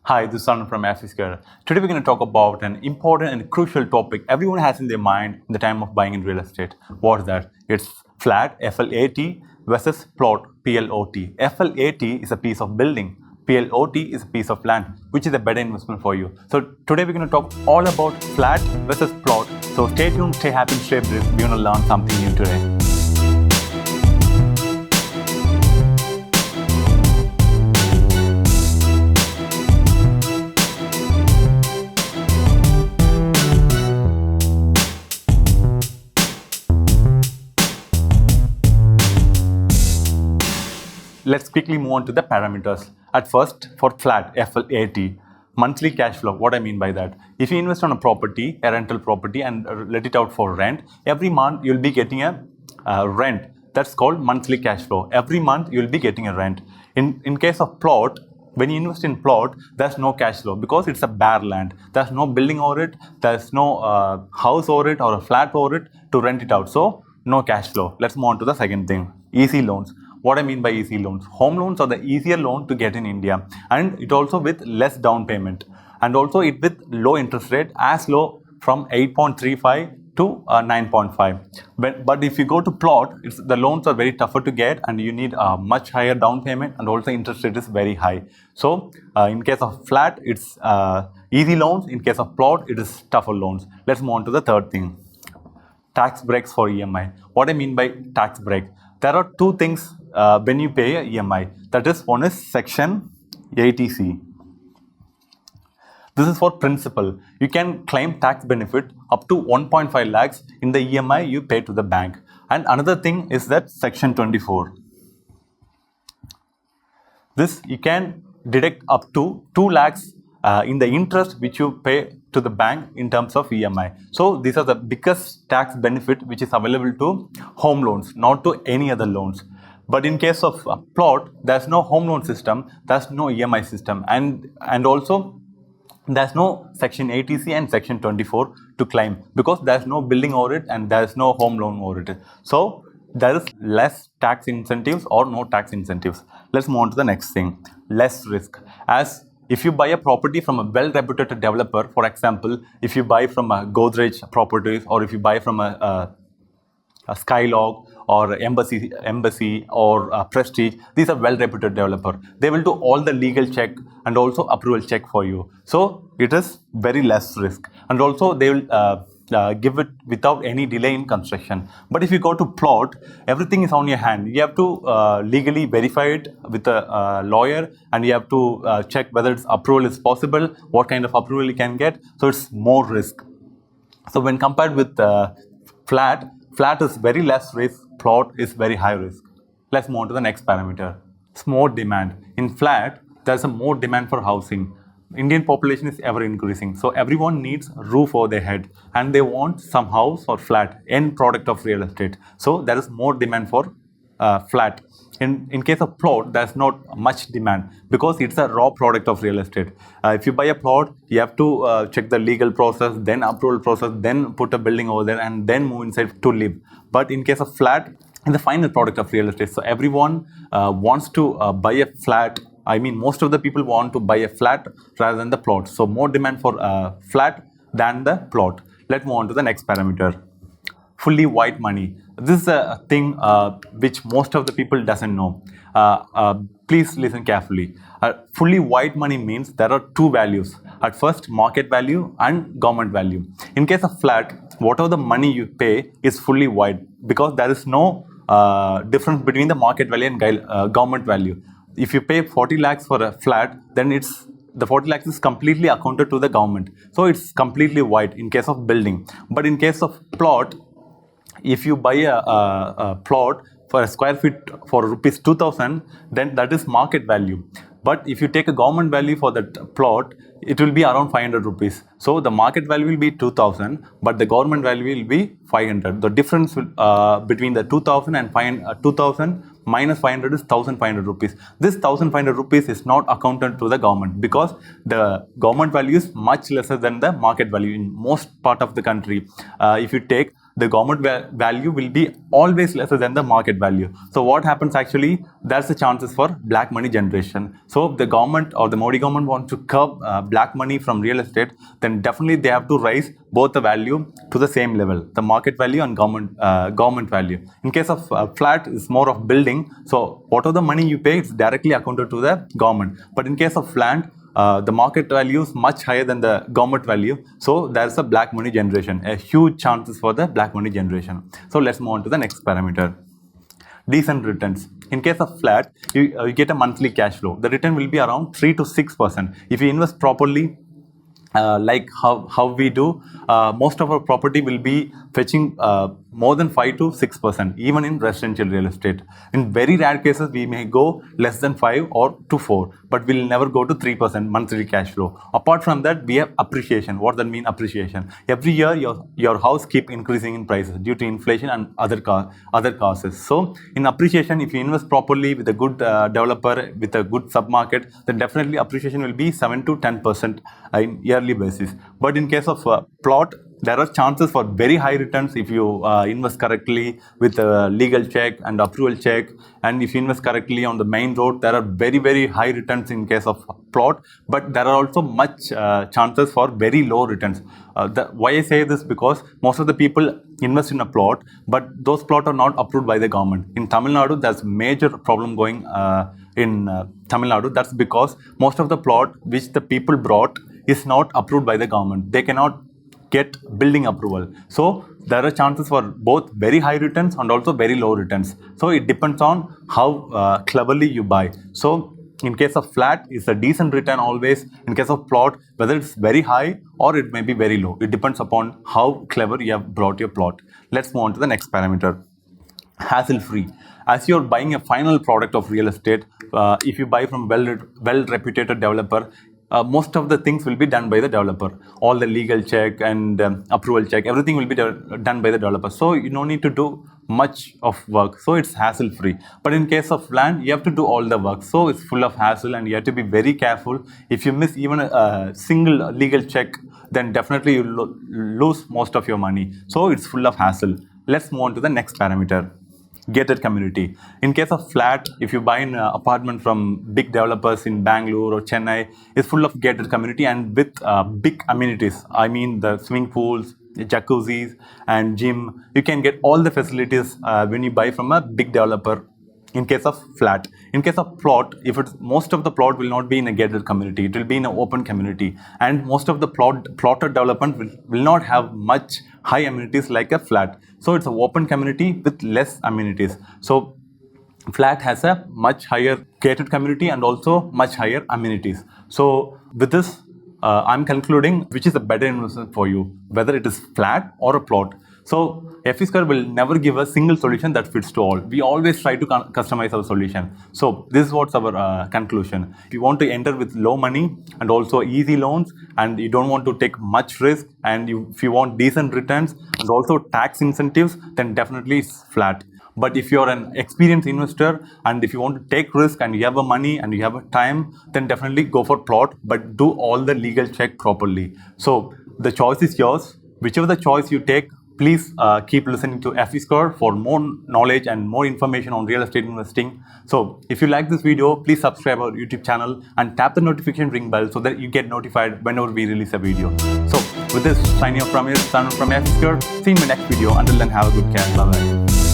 Hi, this is Sun from Afiscare. Today we're going to talk about an important and crucial topic everyone has in their mind in the time of buying in real estate. What is that? It's flat, F-L-A-T, versus plot, P-L-O-T. F-L-A-T is a piece of building. P-L-O-T is a piece of land, which is a better investment for you. So today we're going to talk all about flat versus plot. So stay tuned, stay happy, stay blessed. We're going to learn something new today. Let's quickly move on to the parameters. At first, for flat, F-L-A-T, monthly cash flow. What I mean by that? If you invest on a property, a rental property, and let it out for rent, every month you'll be getting a rent. That's called monthly cash flow. Every month you'll be getting a rent. In case of plot, when you invest in plot, there's no cash flow because it's a bare land. There's no building over it. There's no house over it or a flat over it to rent it out. So no cash flow. Let's move on to the second thing. Easy loans. What I mean by easy loans? Home loans are the easier loan to get in India, and it also with less down payment, and also it with low interest rate, as low from 8.35 to 9.5. But if you go to plot, the loans are very tougher to get, and you need a much higher down payment, and also interest rate is very high. So in case of flat, it's easy loans. In case of plot, it is tougher loans. Let's move on to the third thing. Tax breaks for EMI. What I mean by tax break? There are two things when you pay a EMI. That is, one is Section 80C. This is for principal. You can claim tax benefit up to 1.5 lakhs in the EMI you pay to the bank. And another thing is that Section 24. This you can deduct up to 2 lakhs in the interest which you pay to the bank in terms of EMI. So these are the biggest tax benefit which is available to home loans, not to any other loans. But in case of plot, there's no home loan system, there's no EMI system, and also there's no Section 80C and Section 24 to claim because there's no building over it and there's no home loan over it. So there is less tax incentives or no tax incentives. Let's move on to the next thing. Less risk. As if you buy a property from a well-reputed developer, for example, if you buy from a Godrej Properties or if you buy from a Skylog or Embassy or Prestige, these are well-reputed developer. They will do all the legal check and also approval check for you. So it is very less risk, and also they will give it without any delay in construction. But if you go to plot, everything is on your hand. You have to legally verify it with a lawyer, and you have to check whether its approval is possible, what kind of approval you can get. So it's more risk. So when compared with flat is very less risk, plot is very high risk. Let's move on to the next parameter. It's more demand. In flat, there's a more demand for housing. Indian population is ever increasing, so everyone needs a roof over their head and they want some house or flat, end product of real estate. So there is more demand for flat. In case of plot, there's not much demand because it's a raw product of real estate. If you buy a plot, you have to check the legal process, then approval process, then put a building over there and then move inside to live. But in case of flat, it's the final product of real estate. So everyone wants to buy a flat. I mean, most of the people want to buy a flat rather than the plot. So more demand for flat than the plot. Let's move on to the next parameter. Fully white money. This is a thing which most of the people doesn't know. Please listen carefully. Fully white money means there are two values. At first, market value and government value. In case of flat, whatever the money you pay is fully white because there is no difference between the market value and government value. If you pay 40 lakhs for a flat, then the 40 lakhs is completely accounted to the government. So it's completely white in case of building. But in case of plot, if you buy a plot for a square feet for rupees 2000, then that is market value. But if you take a government value for that plot, it will be around 500 rupees. So the market value will be 2000, but the government value will be 500. The difference between the 2000 and 2000 minus 500 is 1500 rupees. This 1500 rupees is not accounted to the government because the government value is much lesser than the market value in most part of the country. If you take the government value will be always lesser than the market value. So what happens actually, there's the chances for black money generation. So if the government or the Modi government wants to curb black money from real estate, then definitely they have to raise both the value to the same level, the market value and government value. In case of flat, it's more of building. So whatever the money you pay, it's directly accounted to the government. But in case of land, the market value is much higher than the government value. So there's a black money generation, a huge chances for the black money generation. So let's move on to the next parameter. Decent returns. In case of flat, you get a monthly cash flow. The return will be around 3 to 6%. If you invest properly, like how we do, most of our property will be fetching more than 5 to 6%, even in residential real estate. In very rare cases, we may go less than 5 or to 4, but we'll never go to 3% monthly cash flow. Apart from that, we have appreciation. What that mean, appreciation? Every year, your house keep increasing in prices due to inflation and other causes. So in appreciation, if you invest properly with a good developer, with a good submarket, then definitely appreciation will be 7 to 10% in yearly basis. But in case of plot, there are chances for very high returns if you invest correctly with a legal check and approval check. And if you invest correctly on the main road, there are very, very high returns in case of plot. But there are also much chances for very low returns. Why I say this, because most of the people invest in a plot, but those plots are not approved by the government. In Tamil Nadu, there's major problem going in Tamil Nadu. That's because most of the plot which the people brought is not approved by the government. They cannot get building approval. So there are chances for both very high returns and also very low returns. So it depends on how cleverly you buy. So in case of flat, it's a decent return always. In case of plot, whether it's very high or it may be very low, it depends upon how clever you have brought your plot. Let's move on to the next parameter. Hassle-free. As you're buying a final product of real estate, if you buy from well-reputed developer, most of the things will be done by the developer. All the legal check and approval check, everything will be done by the developer. So you don't need to do much of work. So it's hassle free. But in case of land, you have to do all the work. So it's full of hassle and you have to be very careful. If you miss even a single legal check, then definitely you lose most of your money. So it's full of hassle. Let's move on to the next parameter. Gated community. In case of flat, if you buy an apartment from big developers in Bangalore or Chennai, it's full of gated community and with big amenities. I mean the swimming pools, jacuzzis and gym. You can get all the facilities when you buy from a big developer. In case of flat. In case of plot, most of the plot will not be in a gated community, it will be in an open community, and most of the plotted development will not have much high amenities like a flat. So it's an open community with less amenities. So flat has a much higher gated community and also much higher amenities. So with this, I'm concluding which is a better investment for you, whether it is flat or a plot. So FE-Square will never give a single solution that fits to all. We always try to customize our solution. So this is what's our conclusion. If you want to enter with low money and also easy loans, and you don't want to take much risk, and if you want decent returns and also tax incentives, then definitely it's flat. But if you're an experienced investor and if you want to take risk and you have a money and you have a time, then definitely go for plot, but do all the legal check properly. So the choice is yours. Whichever the choice you take, please keep listening to FE-Square for more knowledge and more information on real estate investing. So if you like this video, please subscribe our YouTube channel and tap the notification ring bell so that you get notified whenever we release a video. So with this, signing off from here, Sanu from FE-Square. See you in my next video. Until then, have a good care. Bye-bye.